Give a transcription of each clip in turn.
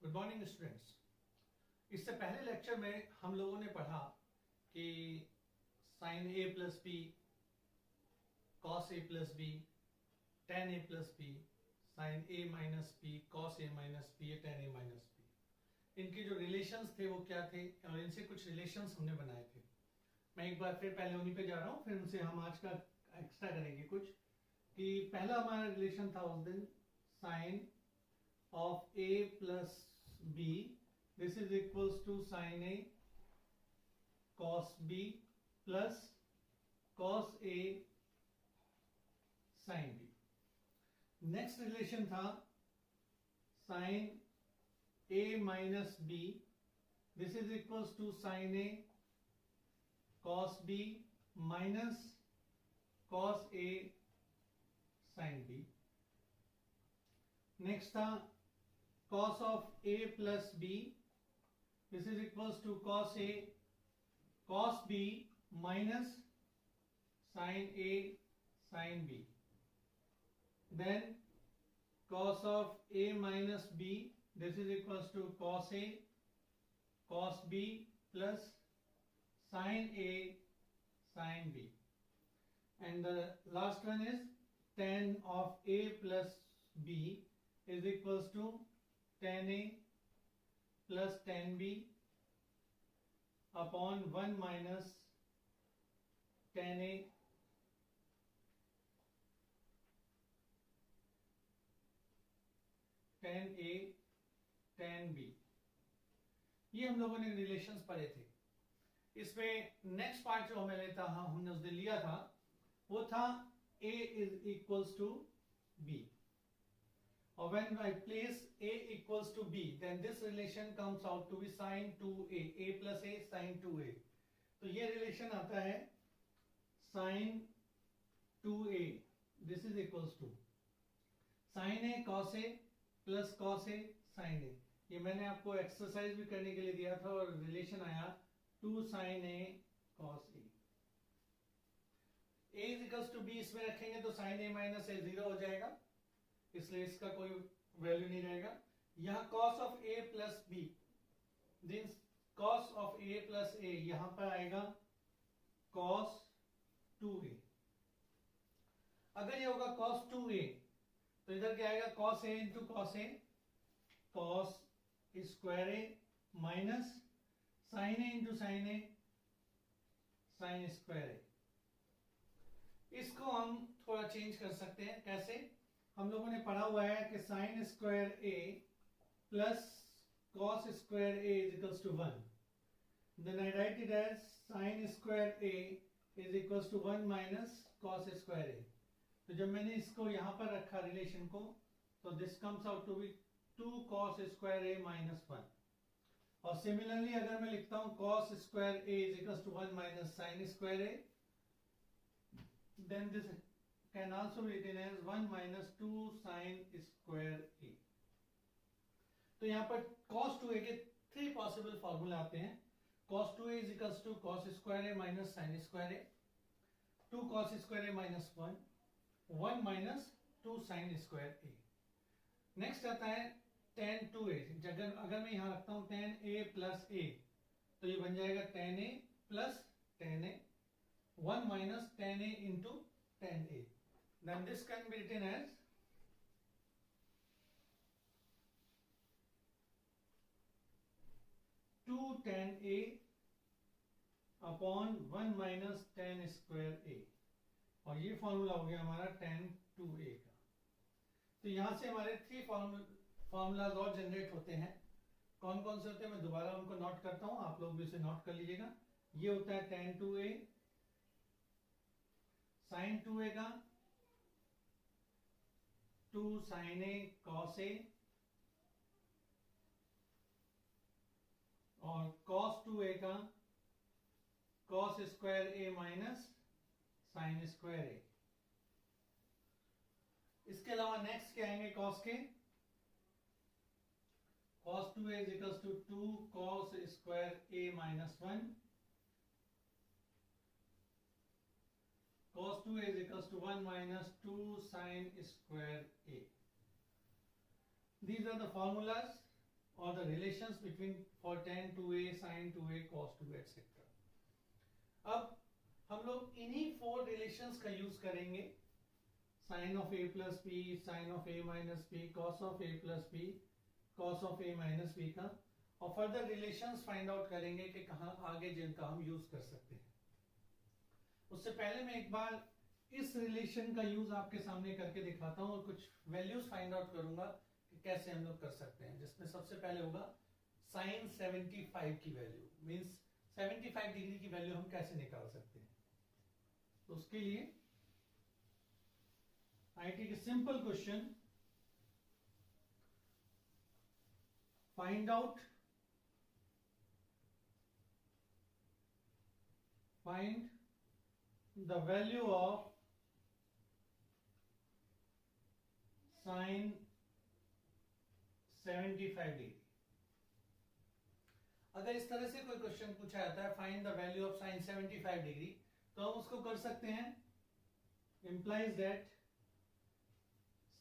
Good morning students. इससे पहले lecture में हम लोगों ने पढ़ा कि sign A plus B, cos A plus B, ten A plus B, sign A minus B, cos A minus B, ten A minus B, इनके जो रिलेशंस थे वो क्या थे और इनसे कुछ रिलेशंस हमने बनाए थे। मैं एक बार फिर पहले उन्हीं पे जा रहा हूँ, फिर उनसे हम आज का एक्स्ट्रा करेंगे कुछ। कि पहला हमारा रिलेशन था उस दिन sine of A plus b, this is equals to sin a cos b plus cos a sin b। Next relation था sin a minus b, this is equals to sin a cos b minus cos a sin b। Next था cos of a plus b, this is equals to cos a cos b minus sin a sin b। Then cos of a minus b, this is equals to cos a cos b plus sin a sin b। And the last one is tan of a plus b is equals to tan a plus tan b upon 1 minus tan a tan a tan b। ये हम लोगों ने relations पढ़े थे। इसमें next part जो हमने उस दिन लिया था वो था a is equals to b, or when I place a equals to b, then this relation comes out to be sin 2a, a plus a sin 2a। तो ये रिलेशन आता है sin 2a, this is equals to sin a cos a plus cos a sin a। ये मैंने आपको exercise भी करने के लिए दिया था और रिलेशन आया 2 sin a cos a। a is equals to b इसमें रखेंगे तो sin a minus a 0 हो जाएगा, इसलिए इसका कोई वैल्यू नहीं रहेगा। यहां cos of a plus b, means cos of a plus a, यहां पर आएगा cos 2a। अगर ये होगा cos 2a तो इधर क्या आएगा cos a into cos a, cos square a minus sin a into sin a, sin square a। इसको हम थोड़ा चेंज कर सकते हैं। कैसे? हम लोगों ने पढ़ा हुआ है कि sine square A plus cos square A is equals to 1। Then I write it as sine square A is equals to 1 minus cos square A. तो जब मैंने इसको यहां पर रखा रिलेशन को, तो this comes out to be 2 cos square A minus 1। और सिमिलरली अगर मैं लिखता हूं cos square A is equals to 1 minus sine square A, then this can also be written as 1 minus 2 sin square a। तो यहां पर cos 2a के 3 possible formula आते हैं। cos 2a is equals to cos square a minus sin square a, 2 cos square a minus 1, 1 minus 2 sin square a। Next आता है tan 2a। अगर मैं यहां रखता हूं tan a plus a, तो ये बन जाएगा tan a plus tan a, 1 minus tan a into tan a। Then this can be written as 2 tan a upon 1 minus tan square a। और ये फॉर्मूला हो गया हमारा tan 2a का। तो यहां से हमारे 3 फॉर्मूलाज और जनरेट होते हैं। कौन कौन से होते हैं मैं दोबारा उनको नोट करता हूं, आप लोग भी इसे नोट कर लीजिएगा। ये होता है tan 2a, sin 2a का 2 sin a cos a, और cos 2a का cos square a minus sin square a। इसके अलावा नेक्स्ट क्या आएंगे cos के? cos 2a is equals to 2 cos square a minus 1, cos 2a is equals to 1 minus 2 sin square a। These are the formulas or the relations between for tan 2a, sin 2a, cos 2a, etc. अब हम लोग इन्हीं 4 relations का use करेंगे, sin of a plus b, sin of a minus b, cos of a plus b, cos of a minus b का, और further relations find out करेंगे कि कहाँ आगे जिनका हम यूज कर सकते हैं। उससे पहले मैं एक बार इस रिलेशन का यूज आपके सामने करके दिखाता हूँ और कुछ वैल्यूज फाइंड आउट करूंगा कि कैसे हम लोग कर सकते हैं, जिसमें सबसे पहले होगा sin 75 की वैल्यू, मींस 75 डिग्री की वैल्यू हम कैसे निकाल सकते हैं। तो उसके लिए I take a simple question, find the value of sin 75 degree. अगर इस तरह से कोई क्वेश्चन पूछा जाता है find the value of sin 75 degree, तो हम उसको कर सकते हैं implies that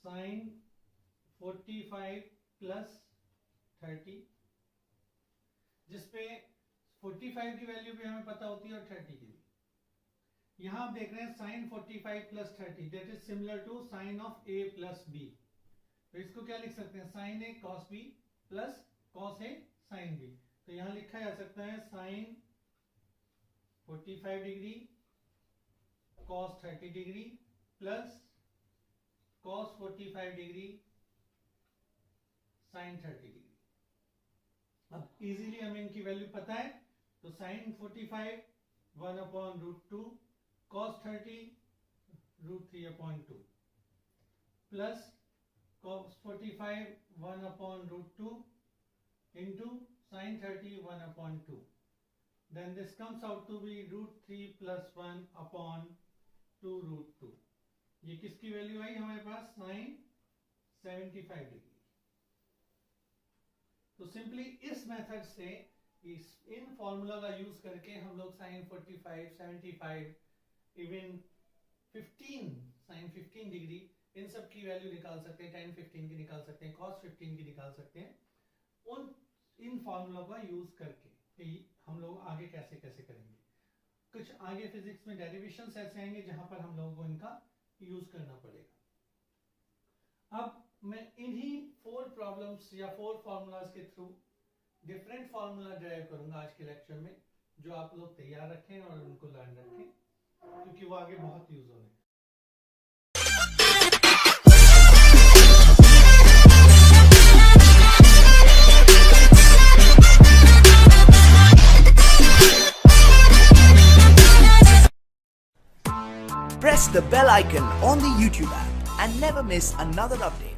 sin 45 plus 30, जिसपे 45 की वैल्यू भी हमें पता होती है और 30 की भी। यहां आप देख रहे हैं sin 45 plus 30 that is similar to sin of a plus b, तो इसको क्या लिख सकते हैं sin a cos b plus cos a sin b। तो यहां लिखा जा सकता है sin 45 degree cos 30 degree plus cos 45 degree sin 30 degree. अब इजीली हमें इनकी वैल्यू पता है, तो sin 45 1/√2, cos 30 √3/2 plus cos 45 1/√2 into sin 30 1/2, then this comes out to be √3 plus 1/2√2। ये किसकी वैल्यू आई हमारे पास, sin 75 डिग्री। तो सिंपली इस मेथड से इन फॉर्मूला का यूज करके हम लोग sin 45, 75, इवन 15, sin 15 डिग्री, इन सब की वैल्यू निकाल सकते हैं, tan 15 की निकाल सकते हैं, cos 15 की निकाल सकते हैं, इन फॉर्मूला का यूज करके हम लोग आगे कैसे कैसे करेंगे। कुछ आगे फिजिक्स में डेरिवेशंस ऐसे आएंगे जहां पर हम लोगों को इनका यूज करना पड़ेगा। अब मैं इन्हीं 4 प्रॉब्लम्स या 4 फॉर्मूलाज के थ्रू डिफरेंट फॉर्मूला ड्राइव करूंगा आज के लेक्चर में, जो आप लोग तैयार रखें और उनको लर्न रखें, क्योंकि वो आगे बहुत यूज होने। Press the bell icon on the YouTube app and never miss another update.